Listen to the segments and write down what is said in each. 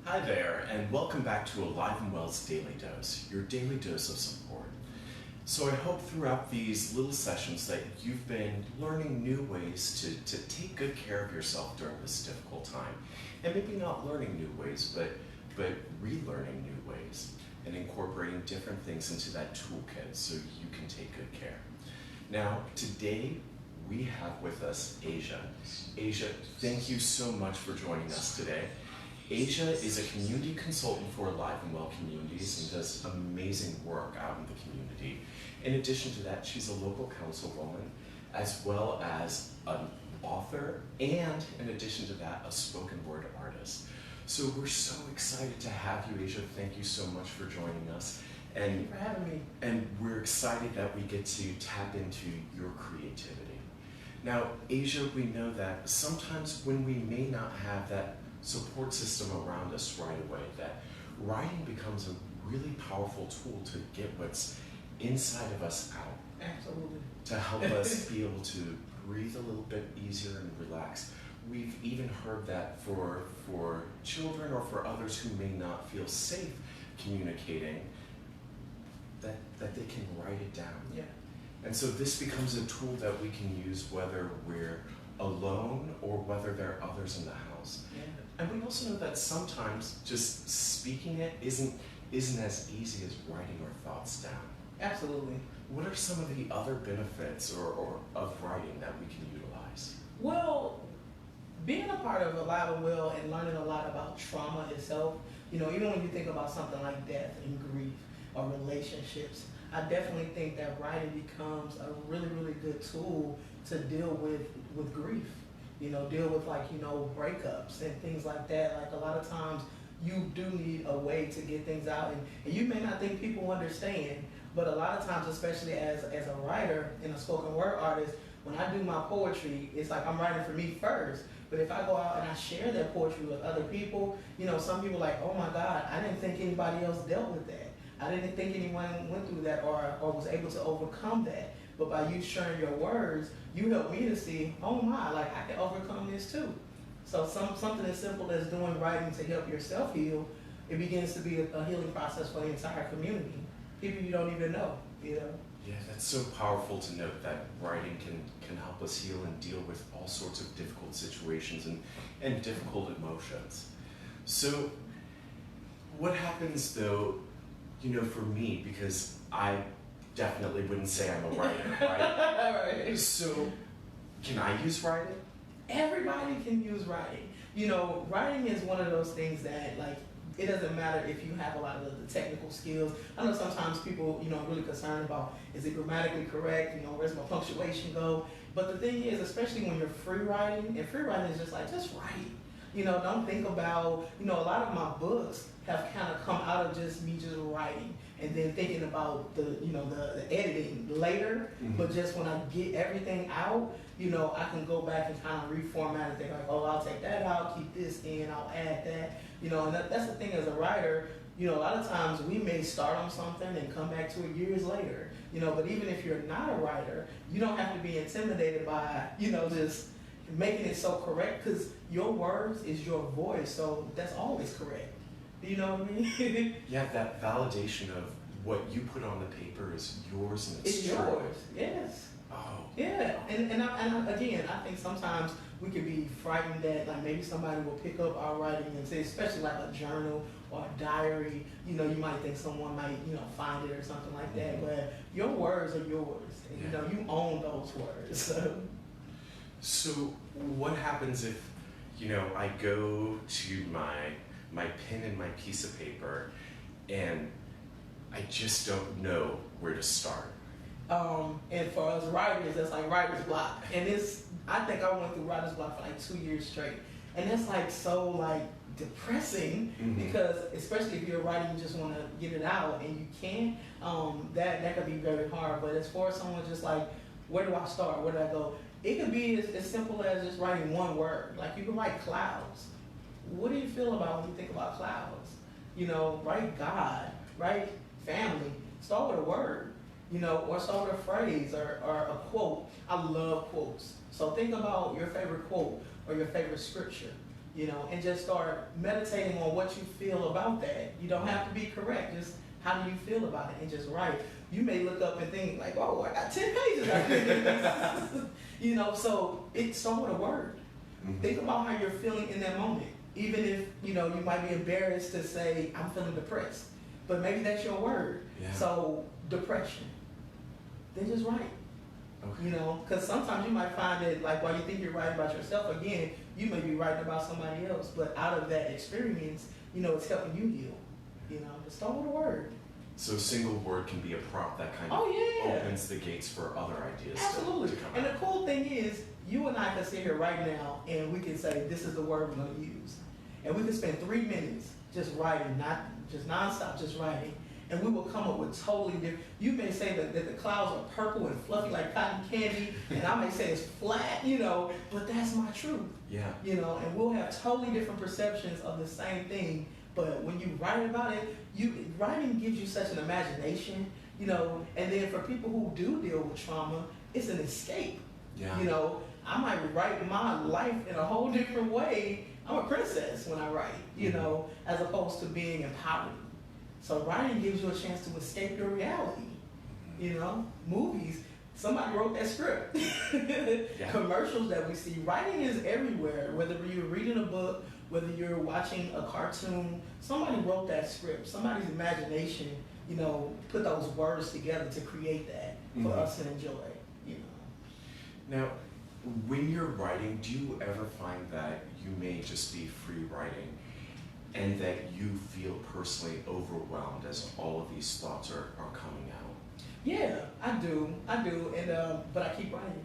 Hi there, and welcome back to Alive and Well's Daily Dose, your daily dose of support. So I hope throughout these little sessions that you've been learning new ways to take good care of yourself during this difficult time. And maybe not learning new ways, but relearning new ways and incorporating different things into that toolkit so you can take good care. Now, today we have with us Asia. Asia, thank you so much for joining us today. Asia is a community consultant for Alive and Well communities and does amazing work out in the community. In addition to that, she's a local councilwoman, as well as an author, and in addition to that, a spoken word artist. So we're so excited to have you, Asia. Thank you so much for joining us. Thank you for having me. And we're excited that we get to tap into your creativity. Now, Asia, we know that sometimes when we may not have that support system around us right away, that writing becomes a really powerful tool to get what's inside of us out. Absolutely. To help us be able to breathe a little bit easier and relax. We've even heard that for children or for others who may not feel safe communicating, that they can write it down. Yeah. And so this becomes a tool that we can use whether we're alone or whether there are others in the house. Yeah. And we also know that sometimes just speaking it isn't as easy as writing our thoughts down. Absolutely. What are some of the other benefits or of writing that we can utilize? Well, being a part of Alive and Well and learning a lot about trauma itself, even when you think about something like death and grief or relationships, I definitely think that writing becomes a really, really good tool to deal with grief. Deal with breakups and things like that. Like a lot of times you do need a way to get things out, and you may not think people understand, but a lot of times, especially as a writer and a spoken word artist, when I do my poetry, it's like I'm writing for me first. But if I go out and I share that poetry with other people, some people are like, oh my God, I didn't think anybody else dealt with that. I didn't think anyone went through that or was able to overcome that. But by you sharing your words, you help me to see, oh my, like I can overcome this too. So something as simple as doing writing to help yourself heal, it begins to be a healing process for the entire community. People you don't even know. Yeah, that's so powerful to note that writing can help us heal and deal with all sorts of difficult situations and difficult emotions. So what happens though, for me, because I definitely wouldn't say I'm a writer, right? Right. So can I use writing? Everybody can use writing. Writing is one of those things that it doesn't matter if you have a lot of the technical skills. I know sometimes people, are really concerned about, is it grammatically correct? Where's my punctuation go? But the thing is, especially when you're free writing, and free writing is just write. Don't think about, a lot of my books have kind of come out of just me just writing and then thinking about the editing later. Mm-hmm. But just when I get everything out, I can go back and kind of reformat and think like, oh, I'll take that out, keep this in, I'll add that. And that's the thing as a writer, a lot of times we may start on something and come back to it years later. But even if you're not a writer, you don't have to be intimidated by, just making it so correct, because your words is your voice, so that's always correct. You know what I mean? Yeah, that validation of what you put on the paper is yours and it's It's true. yours, yes. Oh. Yeah, and again, I think sometimes we could be frightened that maybe somebody will pick up our writing and say, especially like a journal or a diary, you might think someone might, find it or something like that, but your words are yours, and Yeah. you own those words. So what happens if, I go to my pen and my piece of paper and I just don't know where to start? And for us writers, that's like writer's block. And I think I went through writer's block for 2 years straight. And that's so depressing, Mm-hmm. because especially if you're writing, you just want to get it out and you can't, that could be very hard. But as far as someone just where do I start? Where do I go? It could be as simple as just writing one word. Like you can write clouds. What do you feel about when you think about clouds? Write God, write family. Start with a word, or start with a phrase or a quote. I love quotes. So think about your favorite quote or your favorite scripture. you know, and just start meditating on what you feel about that. You don't have to be correct, just how do you feel about it, and just write. You may look up and think like, oh, I got 10 pages. I can you know, so it's somewhat a word. Mhm. Think about how you're feeling in that moment. Even if, you know, you might be embarrassed to say, I'm feeling depressed. But maybe that's your word. Yeah. So, depression. Then just write. Okay. You know, because sometimes you might find that, like, while you think you're writing about yourself, again, you may be writing about somebody else. But out of that experience, you know, it's helping you heal. You know, just start with a word. So a single word can be a prompt that kind of Oh, yeah. opens the gates for other ideas Absolutely. to come And out. the cool thing is, you and I can sit here right now and we can say, this is the word we're going to use. And we can spend 3 minutes just writing, not just nonstop, just writing. And we will come up with totally different. You may say that the clouds are purple and fluffy like cotton candy, and I may say it's flat, you know, but that's my truth. Yeah. You know, and we'll have totally different perceptions of the same thing. But when you write about it, writing gives you such an imagination, you know, and then for people who do deal with trauma, it's an escape. Yeah. You know, I might write my life in a whole different way. I'm a princess when I write, you know, as opposed to being empowered. So writing gives you a chance to escape your reality. You know, movies, somebody wrote that script. Yeah. Commercials that we see, writing is everywhere. Whether you're reading a book, whether you're watching a cartoon, somebody wrote that script. Somebody's imagination, you know, put those words together to create that for Mhm. us to enjoy. You know. Now, when you're writing, do you ever find that you may just be free writing and that you feel personally overwhelmed as all of these thoughts are coming out? Yeah, I do, and but I keep writing.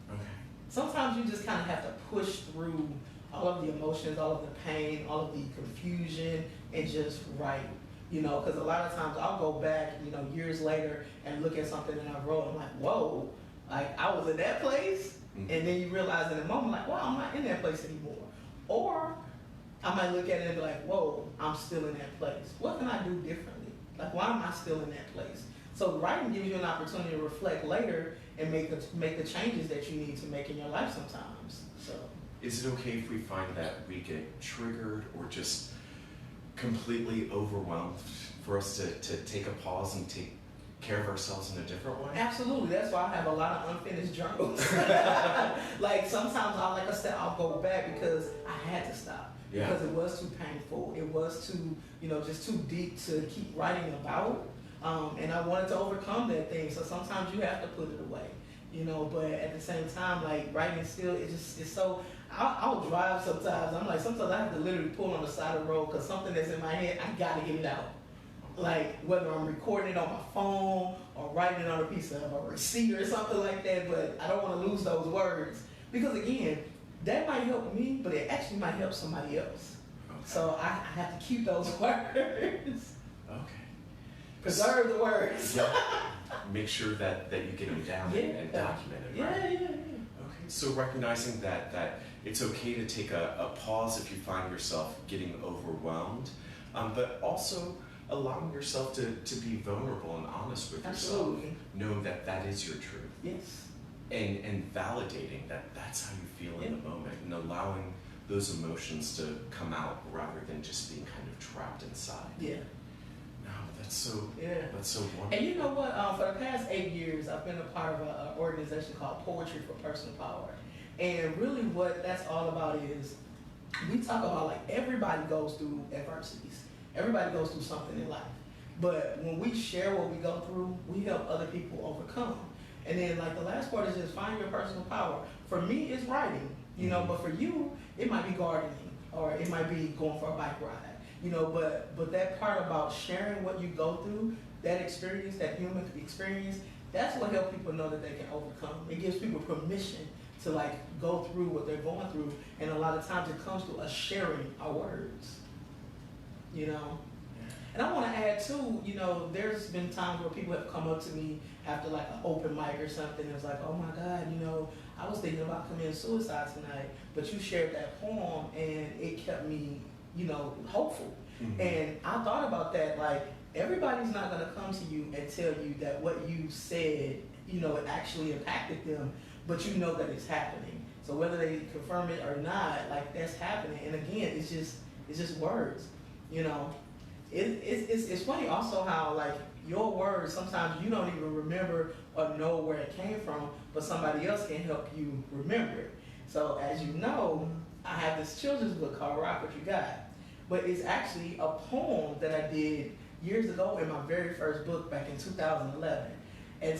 Okay. Sometimes you just kind of have to push through all of the emotions, all of the pain, all of the confusion, and just write. You know, because a lot of times I'll go back, you know, years later and look at something that I wrote. I'm like, whoa, like I was in that place, Mhm. and then you realize in the moment, like, wow, I'm not in that place anymore. Or I might look at it and be like, whoa, I'm still in that place. What can I do differently? Like, why am I still in that place? So writing gives you an opportunity to reflect later and make the changes that you need to make in your life sometimes. So. Is it okay if we find that we get triggered or just completely overwhelmed for us to take a pause and take care of ourselves in a different way? Absolutely. That's why I have a lot of unfinished journals. Like sometimes like I said, I'll go back because I had to stop. Yeah. Because it was too painful. It was too, you know, just too deep to keep writing about. And I wanted to overcome that thing. So sometimes you have to put it away, you know, but at the same time, like writing still, it's so, I'll drive sometimes. I'm like, sometimes I have to literally pull on the side of the road because something that's in my head, I gotta get it out. Like whether I'm recording it on my phone or writing it on a piece of a receipt or something like that, but I don't want to lose those words because again, that might help me, but it actually might help somebody else. Okay. So I have to keep those words. Okay. Preserve the words. Yeah. Make sure that you get them down and document it, right? Yeah. Okay. So recognizing that it's okay to take a pause if you find yourself getting overwhelmed, but also allowing yourself to be vulnerable and honest with Absolutely. yourself, knowing that is your truth. Yes. And validating that's how you feel in the moment and allowing those emotions to come out rather than just being kind of trapped inside. Yeah. No, that's so wonderful. And you know what? For the past 8 years, I've been a part of an organization called Poetry for Personal Power. And really what that's all about is we talk about like everybody goes through adversities. Everybody goes through something in life. But when we share what we go through, we help other people overcome. And then like the last part is just find your personal power. For me, it's writing, you know, but for you, it might be gardening or it might be going for a bike ride, you know, but that part about sharing what you go through, that experience, that human experience, that's what helps people know that they can overcome. It gives people permission to like go through what they're going through. And a lot of times it comes to us sharing our words, you know. And I want to add too, you know, there's been times where people have come up to me after like an open mic or something and it's like, oh my God, you know, I was thinking about committing suicide tonight, but you shared that poem and it kept me, you know, hopeful. Mm-hmm. And I thought about that, like everybody's not going to come to you and tell you that what you said, you know, it actually impacted them, but you know that it's happening. So So whether they confirm it or not, like that's happening. And again, it's just words, you know. It's funny also how like your words sometimes you don't even remember or know where it came from, but somebody else can help you remember it. So as you know, I have this children's book called Rock What You Got, but it's actually a poem that I did years ago in my very first book back in 2011. And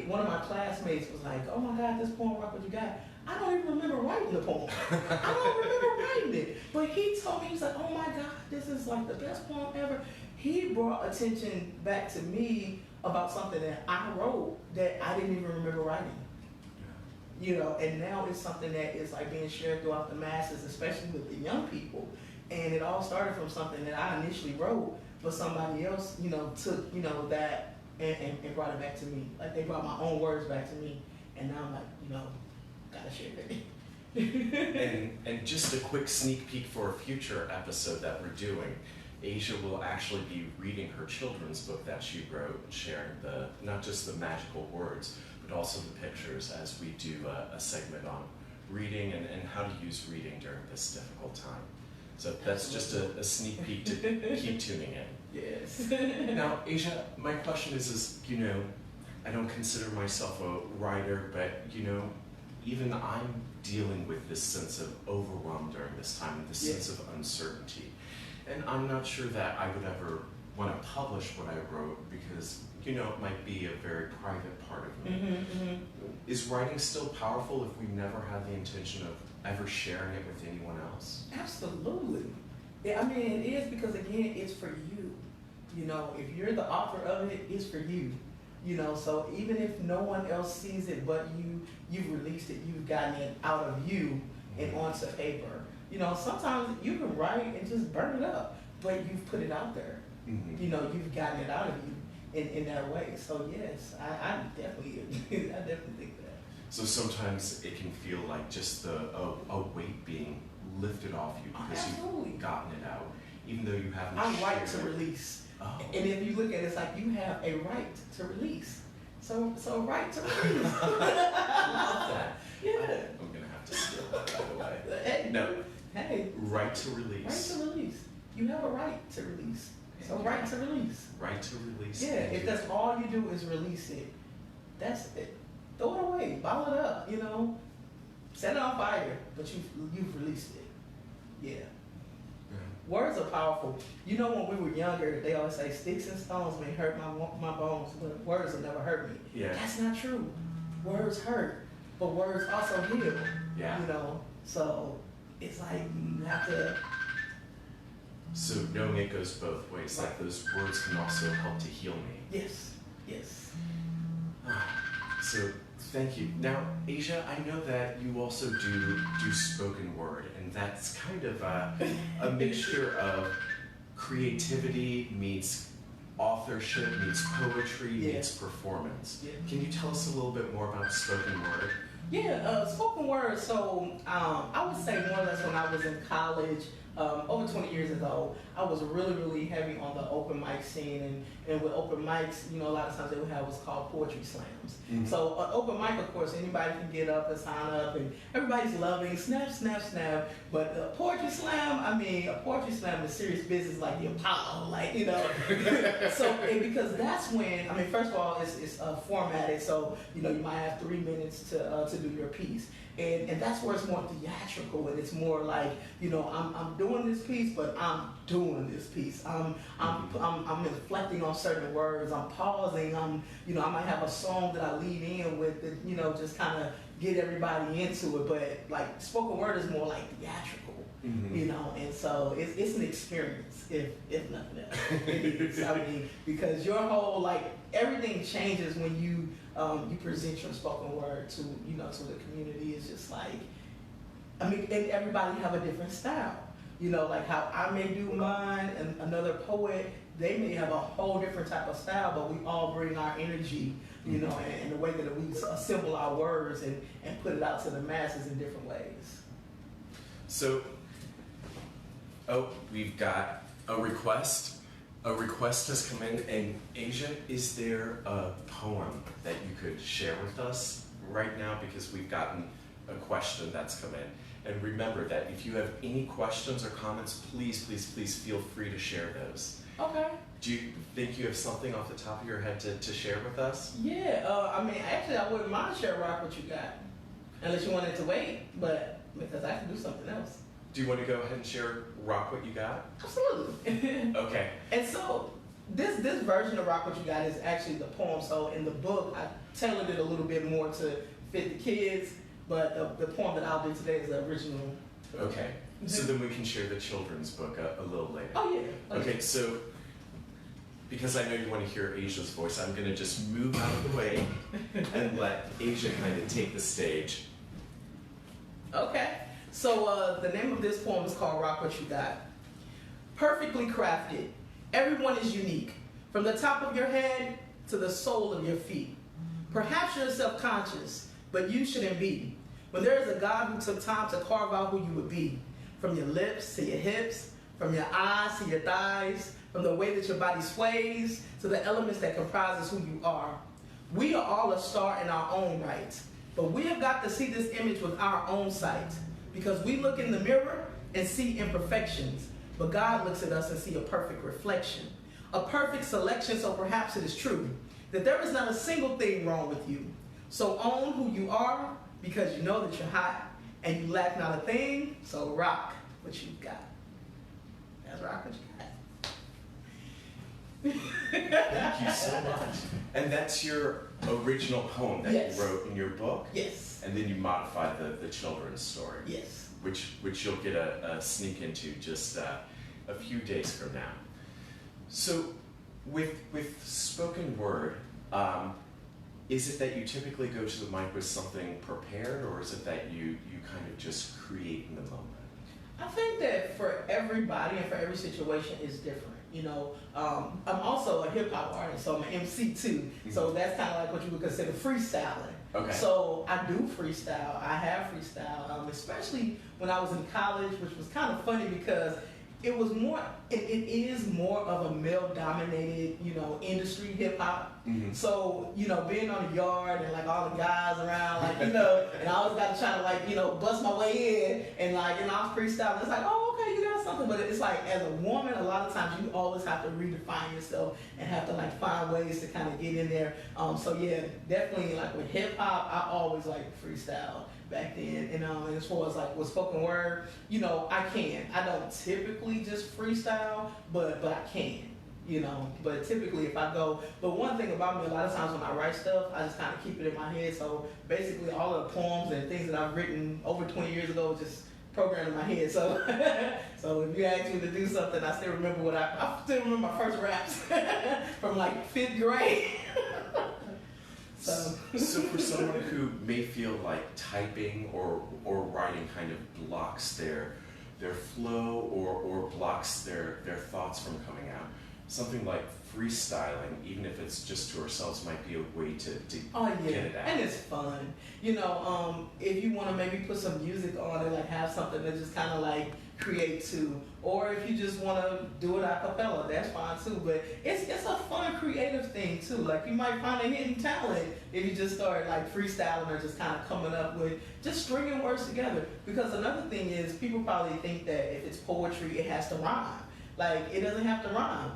one of my classmates was like, "Oh my God, this poem, Rock What You Got." I don't even remember writing the poem. I don't remember writing it. But he told me, he was like, "Oh my God, this is like the best poem ever." He brought attention back to me about something that I wrote that I didn't even remember writing. You know, and now it's something that is like being shared throughout the masses, especially with the young people. And it all started from something that I initially wrote, but somebody else, you know, took, you know, that and brought it back to me. Like they brought my own words back to me. And now I'm like, you know, gotta share it. And just a quick sneak peek for a future episode that we're doing. Asia will actually be reading her children's book that she wrote, sharing not just the magical words, but also the pictures as we do a segment on reading and how to use reading during this difficult time. So that's just a sneak peek to keep tuning in. Yes. Now, Asia, my question is, you know, I don't consider myself a writer, but, you know, even I'm dealing with this sense of overwhelm during this time, and this sense of uncertainty. And I'm not sure that I would ever want to publish what I wrote because, you know, it might be a very private part of me. Mm-hmm, mm-hmm. Is writing still powerful if we never have the intention of ever sharing it with anyone else? Absolutely. Yeah, I mean, it is because, again, it's for you. You know, if you're the author of it, it's for you. You know, so even if no one else sees it but you've released it, you've gotten it out of you and onto paper. You know, sometimes you can write and just burn it up, but you've put it out there. Mm-hmm. You know, you've gotten it out of you in that way. So yes, I definitely think that. So sometimes it can feel like just a weight being lifted off you because you've gotten it out, even though you haven't. I write to release. Oh. And if you look at it, it's like you have a right to release. So right to release. I love that. Yeah. I'm gonna have to steal that, by the way. Hey. No. Hey. Right to release. Right to release. You have a right to release. So right to release. Right to release. Yeah. If that's all you do is release it, that's it. Throw it away. Bottle it up. You know. Set it on fire. But you've released it. Yeah. Words are powerful. You know, when we were younger, they always say sticks and stones may hurt my bones, but words will never hurt me. Yeah. That's not true. Words hurt, but words also heal. Yeah. You know, so it's like you have to. So knowing it goes both ways, like those words can also help to heal me. Yes. Yes. So thank you. Now, Asia, I know that you also do spoken word, and that's kind of a mixture of creativity meets authorship, meets poetry, meets performance. Yeah. Can you tell us a little bit more about spoken word? Yeah, spoken word. So I would say more or less when I was in college, over 20 years ago, I was really, really heavy on the open mic scene. And with open mics, you know, a lot of times they would have what's called poetry slams. Mm-hmm. So open mic, of course, anybody can get up and sign up, and everybody's loving, snap, snap, snap. But a poetry slam, I mean, a poetry slam is serious business, like the Apollo, like, you know. So, because that's when, I mean, first of all, it's formatted, so, you know, you might have 3 minutes to do your piece. And that's where it's more theatrical, and it's more like, you know, I'm doing this piece, but I'm doing this piece. I'm reflecting on certain words. I'm pausing. You know, I might have a song that I lead in with, that, you know, just kind of get everybody into it. But like spoken word is more like theatrical, you know, and so it's an experience, if nothing else. It is. I mean, because your whole everything changes when you present your spoken word to the community. It's just like, I mean, and everybody have a different style. You know, like how I may do mine, and another poet, they may have a whole different type of style, but we all bring our energy, you know, and the way that we assemble our words and put it out to the masses in different ways. So, we've got a request. A request has come in, and Asia, is there a poem that you could share with us right now? Because we've gotten a question that's come in. And remember that if you have any questions or comments, please, please, please feel free to share those. Okay. Do you think you have something off the top of your head to share with us? Yeah, I mean, actually, I wouldn't mind share rock what you got, unless you wanted to wait, but because I can do something else. Do you want to go ahead and share rock what you got? Absolutely. Okay. And so this version of Rock What You Got is actually the poem. So in the book, I tailored it a little bit more to fit the kids, but the poem that I'll do today is the original. Okay. So then we can share the children's book a little later. Oh yeah. Okay, so because I know you want to hear Asia's voice, I'm going to just move out of the way and let Asia kind of take the stage. Okay. So the name of this poem is called Rock What You Got. Perfectly crafted. Everyone is unique. From the top of your head to the sole of your feet. Perhaps you're self-conscious, but you shouldn't be. When there is a God who took time to carve out who you would be. From your lips to your hips, from your eyes to your thighs, from the way that your body sways to the elements that comprises who you are. We are all a star in our own right, but we have got to see this image with our own sight, because we look in the mirror and see imperfections, but God looks at us and sees a perfect reflection, a perfect selection. So perhaps it is true that there is not a single thing wrong with you. So own who you are, because you know that you're hot and you lack not a thing. So rock what you've got. That's rock what you got. Thank you so much. And that's your original poem that Yes. you wrote in your book? Yes. And then you modified the children's story? Yes. Which you'll get a sneak into just a few days from now. So with spoken word, is it that you typically go to the mic with something prepared, or is it that you kind of just create in the moment? I think that for everybody and for every situation is different. You know, I'm also a hip hop artist, so I'm an MC too. So that's kind of like what you would consider freestyling. Okay. So I do freestyle. I have freestyle, especially when I was in college, which was kind of funny because it was more. It is more of a male-dominated, industry, hip hop. Mm-hmm. So being on the yard and like all the guys around, like and I always got to try to like bust my way in and like I was freestyling. It's like, oh, okay, you got something, but it's like as a woman, a lot of times you always have to redefine yourself and have to like find ways to kind of get in there. So yeah, definitely like with hip hop, I always like freestyle back then. And as far as like with spoken word, I don't typically just freestyle, but I can. But typically if I go, but one thing about me, a lot of times when I write stuff, I just kind of keep it in my head. So basically all of the poems and things that I've written over 20 years ago just programmed in my head. So so if you ask me to do something, I still remember I still remember my first raps from like 5th grade. So for someone who may feel like typing or writing kind of blocks their flow or blocks their thoughts from coming out, something like freestyling, even if it's just to ourselves, might be a way to get it out. And it's fun. If you want to maybe put some music on it, like have something that just kind of like create to, or if you just want to do it a cappella, that's fine too. But it's a fun, creative thing too. Like you might find a hidden talent if you just start like freestyling or just kind of coming up with just stringing words together. Because another thing is people probably think that if it's poetry, it has to rhyme. Like it doesn't have to rhyme.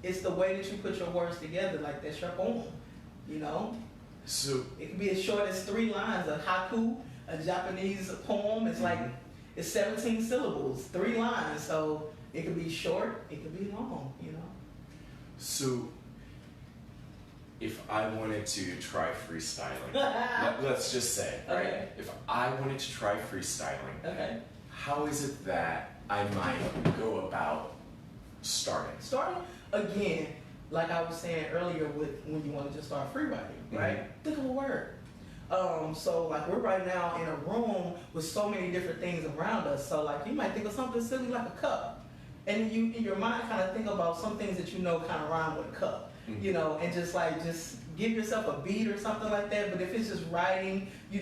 It's the way that you put your words together. Like that's your poem. So it can be as short as 3 lines. A haiku, a Japanese poem, it's like it's 17 syllables, 3 lines. So it could be short, it could be long. So if I wanted to try freestyling, let's just say, right? Okay. If I wanted to try freestyling, Okay. how is it that I might go about starting? Starting again, like I was saying earlier, with when you want to just start free writing, right? Think of a word. So like we're right now in a room with so many different things around us. So like you might think of something silly like a cup, and you in your mind kind of think about some things that kind of rhyme with a cup, and just give yourself a beat or something like that. But if it's just writing, you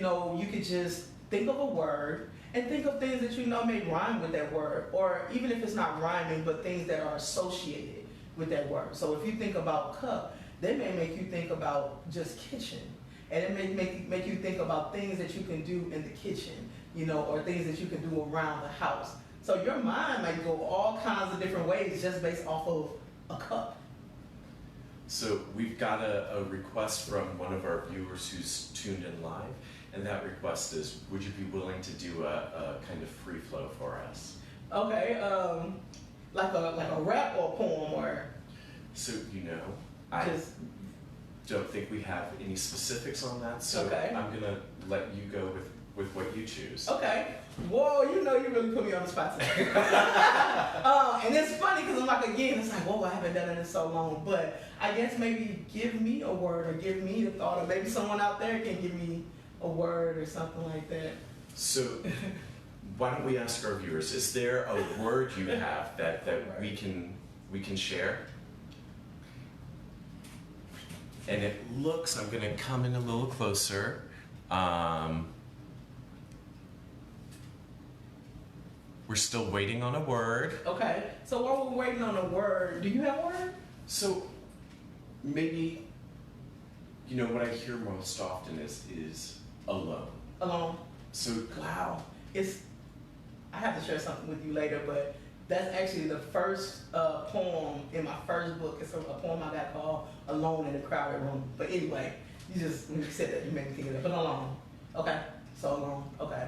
could just think of a word. And think of things that may rhyme with that word, or even if it's not rhyming, but things that are associated with that word. So if you think about cup, they may make you think about just kitchen. and it make you think about things that you can do in the kitchen, you know, or things that you can do around the house. So your mind might go all kinds of different ways just based off of a cup. So we've got a request from one of our viewers who's tuned in live, and that request is, would you be willing to do a kind of free flow for us? Okay, like a rap or a poem or So, you know, I just don't think we have any specifics on that, so Okay. I'm gonna let you go with what you choose. okay. Whoa, you know you really put me on the spot today. And it's funny because I'm like, again, it's like, whoa, I haven't done it in so long. But I guess maybe give me a word or give me a thought, or maybe someone out there can give me a word or something like that. So why don't we ask our viewers, is there a word you have that we can share? And it looks, I'm gonna come in a little closer. We're still waiting on a word. Okay, so while we're waiting on a word, do you have a word? So maybe, you know, what I hear most often is alone. Alone. So Wow. I have to share something with you later, but that's actually the first poem in my first book. It's a poem I got called Alone in a Crowded Room. But anyway, when you said that, you made me think of that. But alone. Okay, so alone. Okay.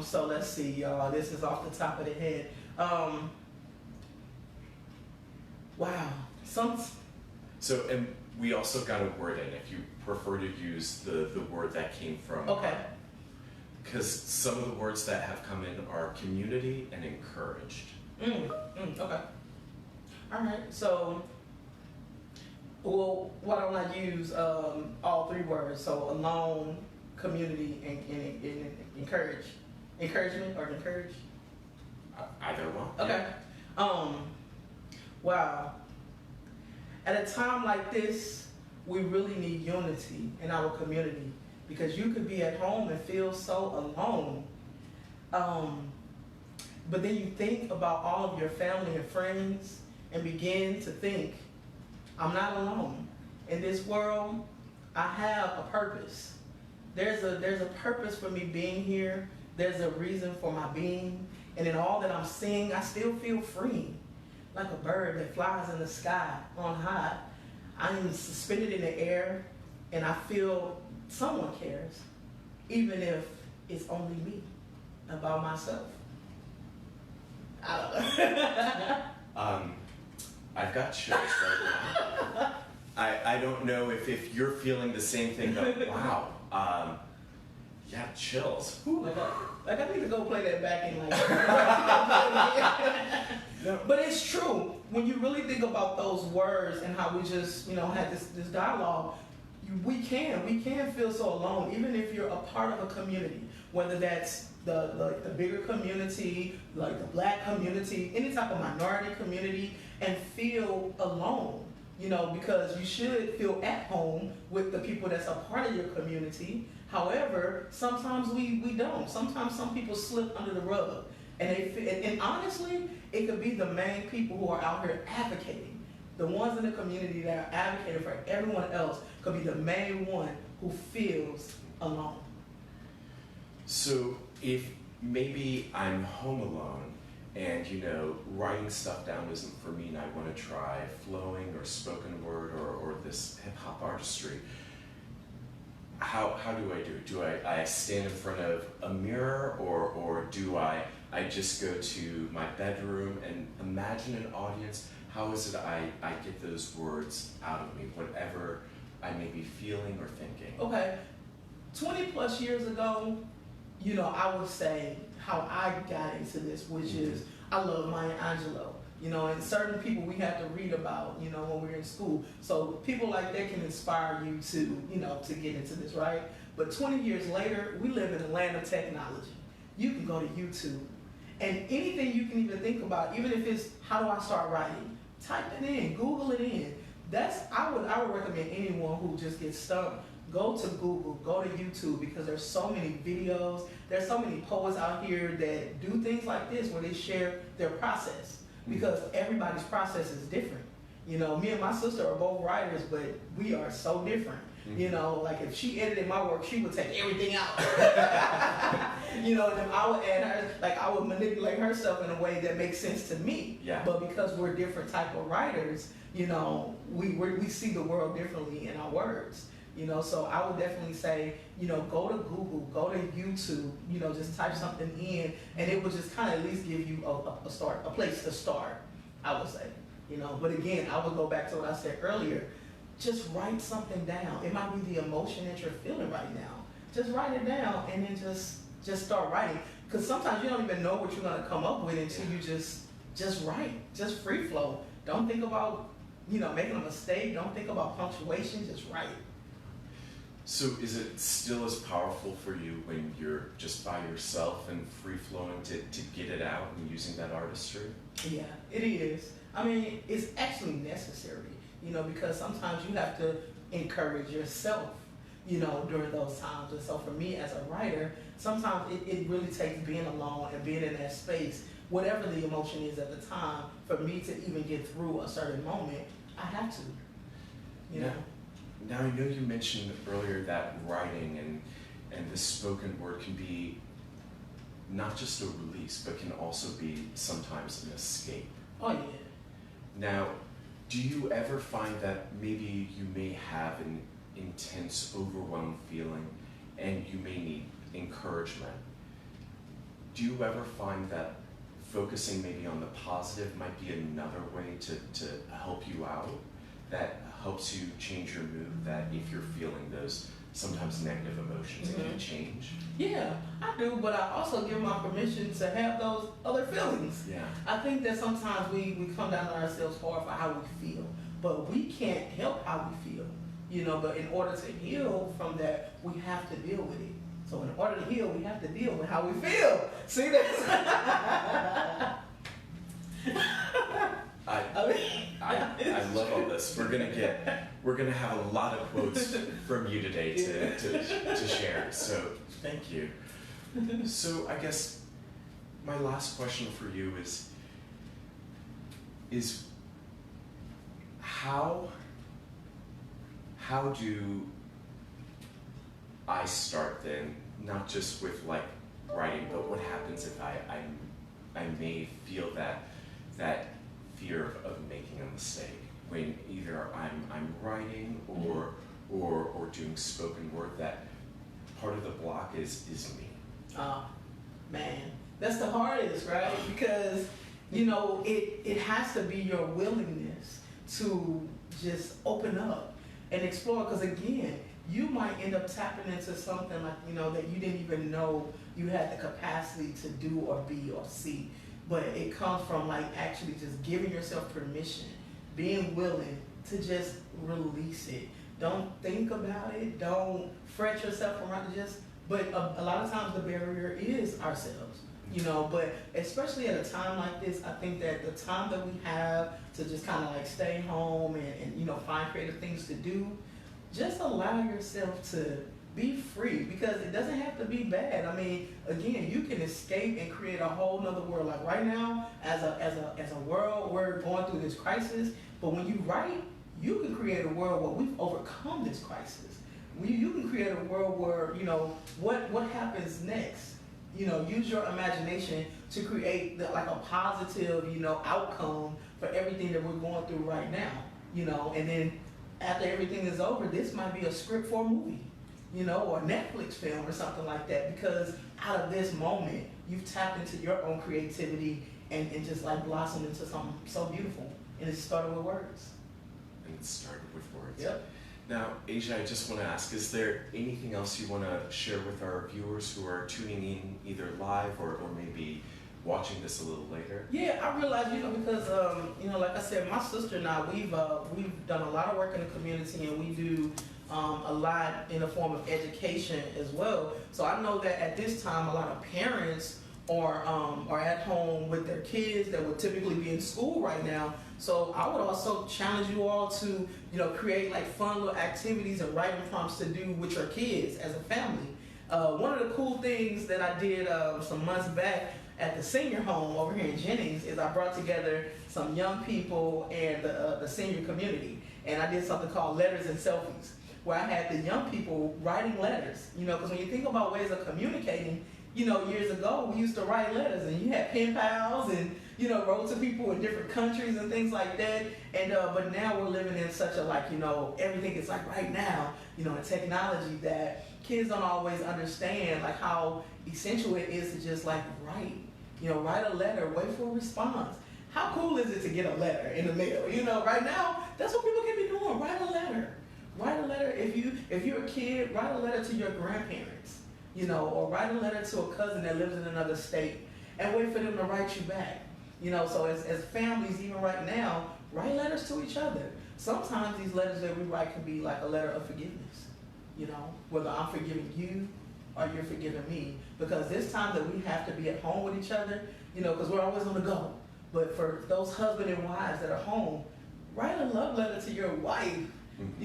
So let's see, y'all. This is off the top of the head. Wow. So, and we also got a word in, if you prefer to use the word that came from. Okay. Because some of the words that have come in are community and encouraged. Okay. All right. So, well, why don't I use all three words? So, alone, community, and encourage. Encouragement or encourage? Either one. Okay. Wow. At a time like this, we really need unity in our community, because you could be at home and feel so alone. But then you think about all of your family and friends and begin to think, I'm not alone. In this world, I have a purpose. There's a purpose for me being here. There's a reason for my being. And in all that I'm seeing, I still feel free, like a bird that flies in the sky on high. I am suspended in the air, and I feel someone cares, even if it's only me, about myself. I don't know. I've got chills right now. I don't know if you're feeling the same thing, but wow. Yeah, chills. Like I need to go play that back in No. But it's true. When you really think about those words and how we just, had this dialogue, we can feel so alone, even if you're a part of a community, whether that's the bigger community, like the Black community, any type of minority community, and feel alone, because you should feel at home with the people that's a part of your community. However, sometimes we don't. Sometimes some people slip under the rug, and honestly, it could be the main people who are out here advocating. The ones in the community that are advocating for everyone else could be the main one who feels alone. So if maybe I'm home alone and, writing stuff down isn't for me and I want to try flowing or spoken word or this hip hop artistry, how do I do it? Do I stand in front of a mirror or do I just go to my bedroom and imagine an audience? How is it I get those words out of me, whatever I may be feeling or thinking? Okay, 20 plus years ago, I would say how I got into this, which is I love Maya Angelou. And certain people we had to read about, when we were in school. So people like that can inspire you to get into this, right? But 20 years later, we live in a land of technology. You can go to YouTube, and anything you can even think about, even if it's how do I start writing, type it in, Google it in. I would recommend anyone who just gets stuck, go to Google, go to YouTube, because there's so many videos, there's so many poets out here that do things like this where they share their process, because everybody's process is different. Me and my sister are both writers, but we are so different. You know, like if she edited my work, she would take everything out. You know, and then I would add her, like I would manipulate her stuff in a way that makes sense to me. Yeah. But because we're different type of writers, you know, we see the world differently in our words. You know, so I would definitely say, you know, go to Google, go to YouTube, you know, just type something in, and it will just kind of at least give you a start, a place to start, I would say. You know, but again, I would go back to what I said earlier. Just write something down. It might be the emotion that you're feeling right now. Just write it down, and then just start writing. Because sometimes you don't even know what you're gonna come up with until you just write, just free flow. Don't think about, you know, making a mistake. Don't think about punctuation. Just write. So is it still as powerful for you when you're just by yourself and free flowing to get it out and using that artistry? Yeah, it is. I mean, it's actually necessary, you know, because sometimes you have to encourage yourself, you know, during those times. And so for me as a writer, sometimes it really takes being alone and being in that space, whatever the emotion is at the time, for me to even get through a certain moment, I have to, you know. Now, I know you mentioned earlier that writing and the spoken word can be not just a release, but can also be sometimes an escape. Oh, yeah. Now, do you ever find that maybe you may have an intense, overwhelmed feeling and you may need encouragement? Do you ever find that focusing maybe on the positive might be another way to help you out? That helps you change your mood, that if you're feeling those sometimes negative emotions, it can change? Yeah, I do, but I also give my permission to have those other feelings. Yeah. I think that sometimes we come down on ourselves hard for how we feel, but we can't help how we feel, you know, but in order to heal from that, we have to deal with it. So in order to heal, we have to deal with how we feel. See this? I love all this. We're gonna have a lot of quotes from you today to share. So thank you. So I guess my last question for you is how do I start then? Not just with like writing, but what happens if I may feel that fear of making a mistake when either I'm writing or doing spoken word, that part of the block is me. Oh, man, that's the hardest, right? Because, you know, it has to be your willingness to just open up and explore. Because again, you might end up tapping into something like, you know, that you didn't even know you had the capacity to do or be or see. But it comes from like actually just giving yourself permission, being willing to just release it. Don't think about it. Don't fret yourself around it. But a lot of times the barrier is ourselves, you know. But especially at a time like this, I think that the time that we have to just kind of like stay home and you know, find creative things to do, just allow yourself to be free, because it doesn't have to be bad. I mean, again, you can escape and create a whole nother world. Like right now, as a world, we're going through this crisis. But when you write, you can create a world where we've overcome this crisis. You can create a world where, you know, what happens next. You know, use your imagination to create like a positive, you know, outcome for everything that we're going through right now. You know, and then after everything is over, this might be a script for a movie, you know, or a Netflix film or something like that, because out of this moment, you've tapped into your own creativity and just like blossomed into something so beautiful. And it started with words. And it started with words. Yep. Now, Asia, I just want to ask, is there anything else you want to share with our viewers who are tuning in either live or maybe watching this a little later? Yeah, I realized, you know, because, you know, like I said, my sister and I, we've done a lot of work in the community, and we do a lot in the form of education as well. So I know that at this time, a lot of parents are at home with their kids that would typically be in school right now. So I would also challenge you all to, you know, create like fun little activities and writing prompts to do with your kids as a family. One of the cool things that I did some months back at the senior home over here in Jennings is I brought together some young people and the senior community, and I did something called Letters and Selfies, where I had the young people writing letters, because when you think about ways of communicating, years ago we used to write letters and you had pen pals and, wrote to people in different countries and things like that. And, but now we're living in such a everything is like right now, in technology that kids don't always understand how essential it is to just write, write a letter, wait for a response. How cool is it to get a letter in the mail? Right now, that's what people can be doing. Write a letter. Write a letter. If you're a kid, write a letter to your grandparents, or write a letter to a cousin that lives in another state and wait for them to write you back. So as families, even right now, write letters to each other. Sometimes these letters that we write can be like a letter of forgiveness, whether I'm forgiving you or you're forgiving me. Because there's times that we have to be at home with each other, because we're always on the go. But for those husband and wives that are home, write a love letter to your wife,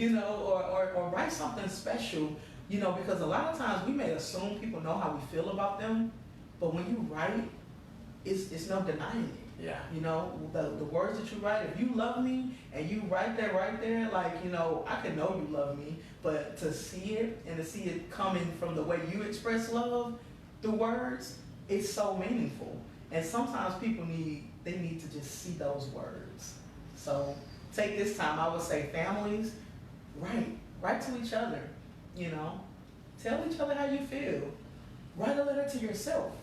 or write something special, because a lot of times we may assume people know how we feel about them, but when you write, it's no denying it. Yeah. The words that you write, if you love me and you write that right there, I can know you love me, but to see it and to see it coming from the way you express love, the words, it's so meaningful. And sometimes people need to just see those words. So take this time, I would say families, write to each other, tell each other how you feel. Write a letter to yourself,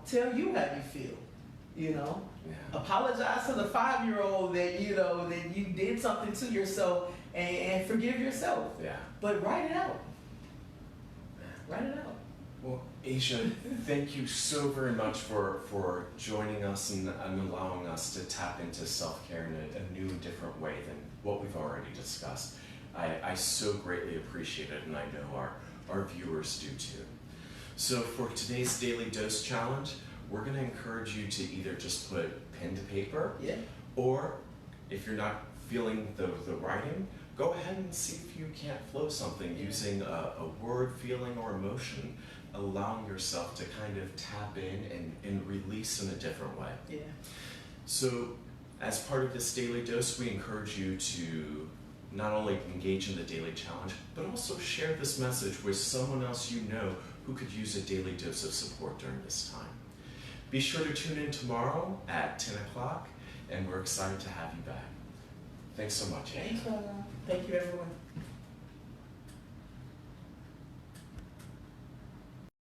tell you how you feel. Yeah. Apologize to the 5-year-old that that you did something to yourself and forgive yourself. Yeah. But write it out. Write it out. Well, Asia, thank you so very much for joining us and allowing us to tap into self-care in a new and different way than what we've already discussed. I so greatly appreciate it, and I know our viewers do too. So for today's Daily Dose Challenge, we're going to encourage you to either just put pen to paper, or if you're not feeling the writing, go ahead and see if you can't flow something using a word, feeling, or emotion, allowing yourself to kind of tap in and release in a different way. Yeah. So as part of this Daily Dose, we encourage you to not only engage in the daily challenge, but also share this message with someone else you know who could use a daily dose of support during this time. Be sure to tune in tomorrow at 10 o'clock, and we're excited to have you back. Thanks so much, Anna. Thank you, everyone.